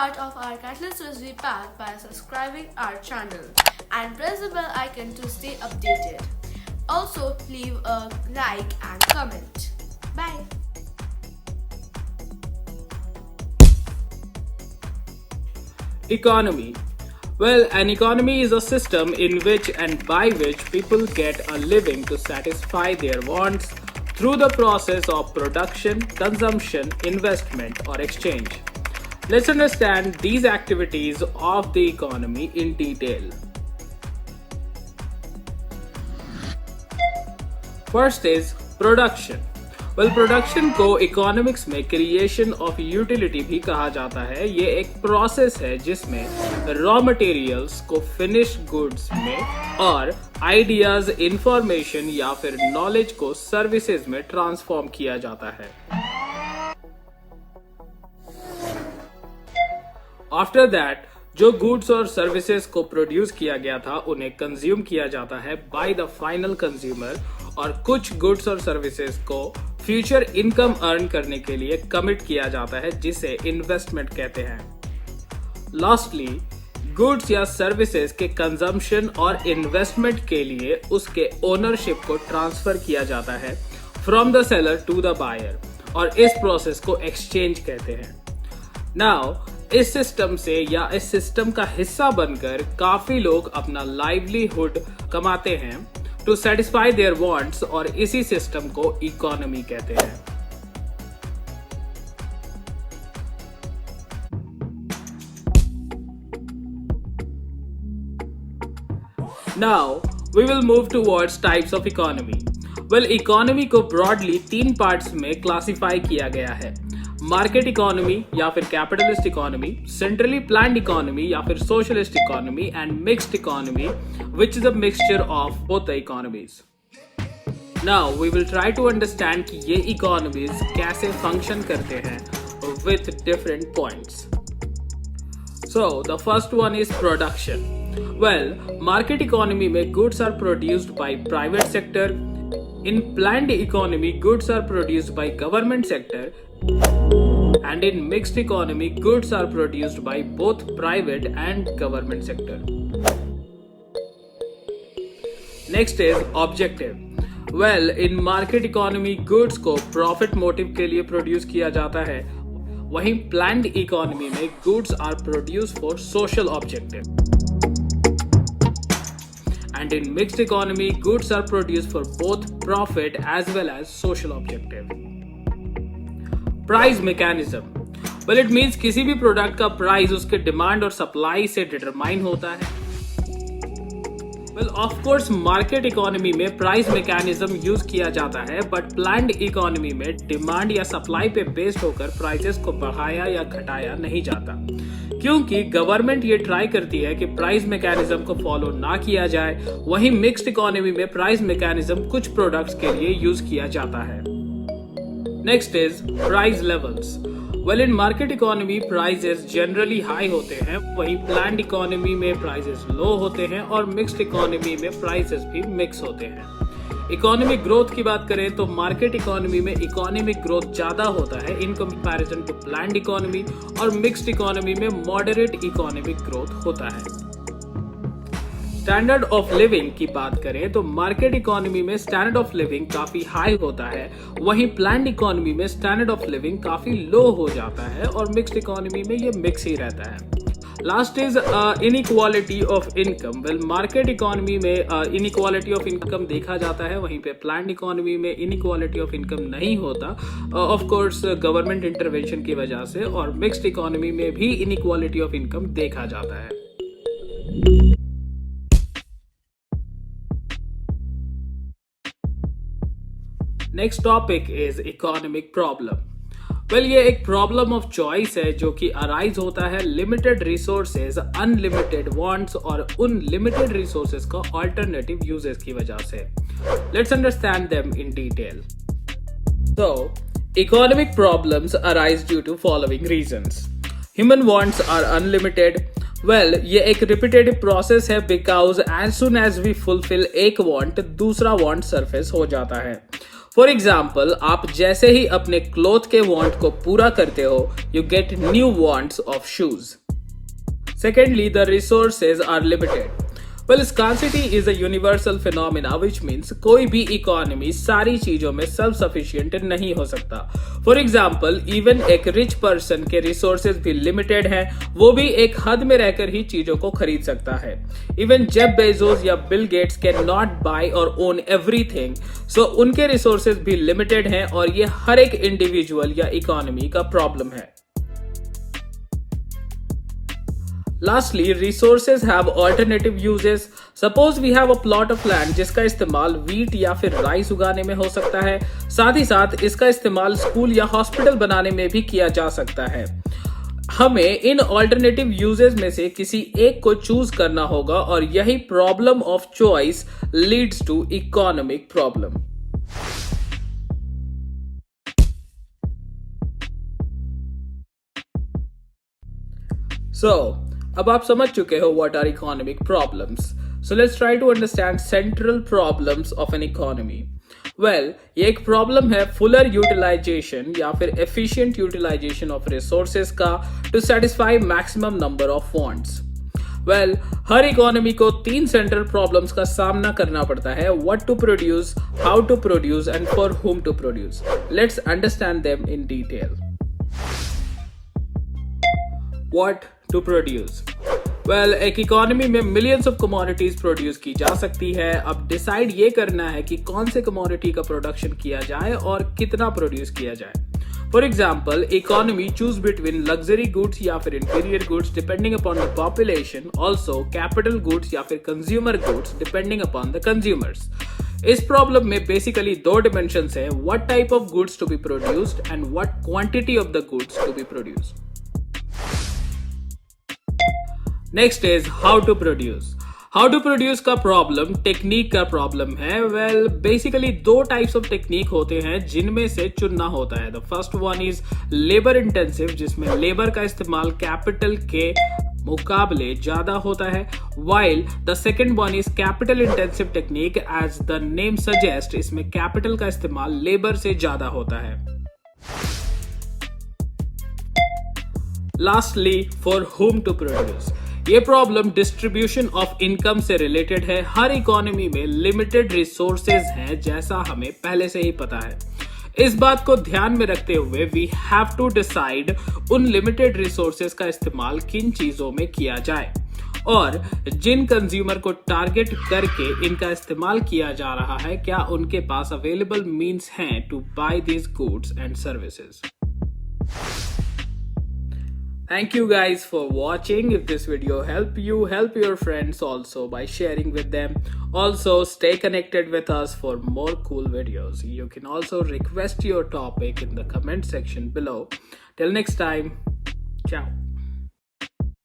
part of our Catalyst Recipe pack by subscribing our channel and press the bell icon to stay updated. Also, leave a like and comment. Bye. Economy. Well, an economy is a system in which and by which people get a living to satisfy their wants through the process of production, consumption, investment, or exchange. Let's understand these activities of the economy in detail. First is production. Well, production को economics में creation of utility भी कहा जाता है। ये एक process है जिसमें रॉ मटेरियल्स को फिनिश गुड्स में और आइडियाज, इंफॉर्मेशन या फिर नॉलेज को सर्विसेज में ट्रांसफॉर्म किया जाता है। आफ्टर दैट जो गुड्स और सर्विसेज को प्रोड्यूस किया गया था उन्हें कंज्यूम किया जाता है बाय द फाइनल कंज्यूमर और कुछ गुड्स और सर्विसेज को फ्यूचर इनकम अर्न करने के लिए कमिट किया जाता है जिसे इन्वेस्टमेंट कहते हैं। लास्टली गुड्स या सर्विसेज के कंजम्पशन और इन्वेस्टमेंट के लिए उसके ओनरशिप को ट्रांसफर किया जाता है from the seller to the buyer और इस प्रोसेस को एक्सचेंज कहते हैं। नाउ इस सिस्टम से या इस सिस्टम का हिस्सा बनकर काफी लोग अपना लाइवलीहुड कमाते हैं टू सेटिस्फाई देयर वांट्स और इसी सिस्टम को इकोनॉमी कहते हैं। Now we will move towards types of economy. Well, economy को ब्रॉडली 3 पार्ट्स में क्लासिफाई किया गया है। मार्केट इकोनॉमी या फिर capitalist economy, centrally planned economy या फिर socialist economy and mixed economy which is a mixture of both the economies. Now we will try to understand कि ये economies कैसे function करते हैं with different points. So the first one is production. Well, market economy में goods are produced by private sector. In planned economy, goods are produced by government sector. And in mixed economy, goods are produced by both private and government sector. Next is objective. Well, in market economy, goods को profit motive के लिए produce किया जाता है। वहीं planned economy में goods are produced for social objective. And in mixed economy, goods are produced for both profit as well as social objective. Price mechanism. Well, it means किसी भी product का प्राइस उसके demand और supply से determine होता है। Well, of course market economy में price mechanism use किया जाता है, बट प्लान्ड इकोनॉमी में डिमांड या सप्लाई पे बेस्ड होकर प्राइसेस को बढ़ाया या घटाया नहीं जाता, क्योंकि गवर्नमेंट ये ट्राई करती है कि प्राइस मैकेनिज्म को फॉलो ना किया जाए। वहीं मिक्स्ड इकोनॉमी में प्राइस मैकेनिज्म कुछ प्रोडक्ट्स के लिए यूज किया जाता है। Next is price levels. Well, in market economy prices generally high होते हैं, वहीं प्लान्ड इकोनॉमी में प्राइसेस लो होते हैं और मिक्स्ड इकोनॉमी में प्राइसेस भी मिक्स होते हैं। इकोनॉमिक ग्रोथ की बात करें तो मार्केट इकोनॉमी में इकोनॉमिक ग्रोथ ज्यादा होता है in comparison to planned economy और मिक्स्ड इकोनॉमी में मॉडरेट इकोनॉमिक ग्रोथ होता है। स्टैंडर्ड ऑफ लिविंग की बात करें तो मार्केट इकोनॉमी में स्टैंडर्ड ऑफ लिविंग काफी हाई होता है, वहीं प्लान्ड इकोनॉमी में स्टैंडर्ड ऑफ लिविंग काफी लो हो जाता है और मिक्स्ड इकोनॉमी में ये मिक्स ही रहता है। Last is inequality of income. Well, market economy में इनइक्वालिटी ऑफ इनकम देखा जाता है, वहीं पे प्लान्ड इकोनॉमी में इनइक्वालिटी ऑफ इनकम नहीं होता, ऑफ कोर्स गवर्नमेंट इंटरवेंशन की वजह से, और मिक्स्ड इकोनॉमी में भी इनइक्वालिटी ऑफ इनकम देखा जाता है। Next topic is economic problem. Well, ये एक प्रॉब्लम ऑफ चॉइस है जो कि अराइज होता है लिमिटेड रिसोर्सेज, अनलिमिटेड वांट्स और उन लिमिटेड रिसोर्सेज का अल्टरनेटिव यूजेस की वजह से। Let's understand them in detail. So, economic problems arise due to following reasons. Human wants are unlimited. Well, ये एक repetitive process है because as soon as we fulfill एक want, दूसरा want surface हो जाता है। फॉर एग्जाम्पल, आप जैसे ही अपने क्लोथ के वांट को पूरा करते हो, you get new wants of shoes. Secondly, the resources are limited. Well, scarcity is a universal phenomena, which means कोई भी economy सारी चीजों में self sufficient नहीं हो सकता. For example, even एक rich person के resources भी limited हैं, वो भी एक हद में रहकर ही चीजों को खरीद सकता है. Even Jeff Bezos या Bill Gates cannot buy or own everything, so उनके resources भी limited हैं और ये हर एक individual या economy का problem है. Lastly, resources have alternative uses. Suppose we have a plot of land जिसका इस्तेमाल wheat या फिर राइस उगाने में हो सकता है. साथ ही साथ इसका इस्तेमाल स्कूल या हॉस्पिटल बनाने में भी किया जा सकता है. हमें इन ऑल्टरनेटिव यूजेस में से किसी एक को चूज करना होगा और यही problem of choice leads to economic problem. अब आप समझ चुके हो what are economic problems. So let's try to understand central problems of an economy. Well, ये एक प्रॉब्लम है fuller utilization या फिर efficient utilization of resources का to satisfy maximum number of wants. Well, her economy को 3 central problems का सामना करना पड़ता है. What to produce, how to produce and for whom to produce. Let's understand them in detail. What to produce? Well, एक economy में millions of commodities produce की जा सकती है. अब डिसाइड ये करना है कि कौन से कमोडिटी का प्रोडक्शन किया जाए और कितना प्रोड्यूस किया जाए. For example, economy choose between luxury goods या फिर inferior goods depending upon the population, also capital goods या फिर consumer goods depending upon the consumers. इस प्रॉब्लम में बेसिकली 2 डिमेंशंस हैं, what type of goods to be produced and what quantity of the goods to be produced. Next is how to produce. How to produce का problem technique का problem है. Well, basically 2 types of technique होते हैं जिनमें से चुनना होता है. The first one is labour intensive, जिसमें लेबर का इस्तेमाल कैपिटल के मुकाबले ज्यादा होता है. While the second one is capital intensive technique. As the name suggest, इसमें कैपिटल का इस्तेमाल लेबर से ज्यादा होता है. Lastly, for whom to produce. ये प्रॉब्लम डिस्ट्रीब्यूशन ऑफ इनकम से रिलेटेड है. हर इकोनॉमी में लिमिटेड रिसोर्सेज हैं, जैसा हमें पहले से ही पता है. इस बात को ध्यान में रखते हुए वी हैव टू डिसाइड उन लिमिटेड रिसोर्सेज का इस्तेमाल किन चीजों में किया जाए और जिन कंज्यूमर को टारगेट करके इनका इस्तेमाल किया जा रहा है, क्या उनके पास अवेलेबल मीन्स हैं to buy these goods and services. Thank you guys for watching. If this video helped you, help your friends also by sharing with them. Also, stay connected with us for more cool videos. You can also request your topic in the comment section below. Till next time, ciao.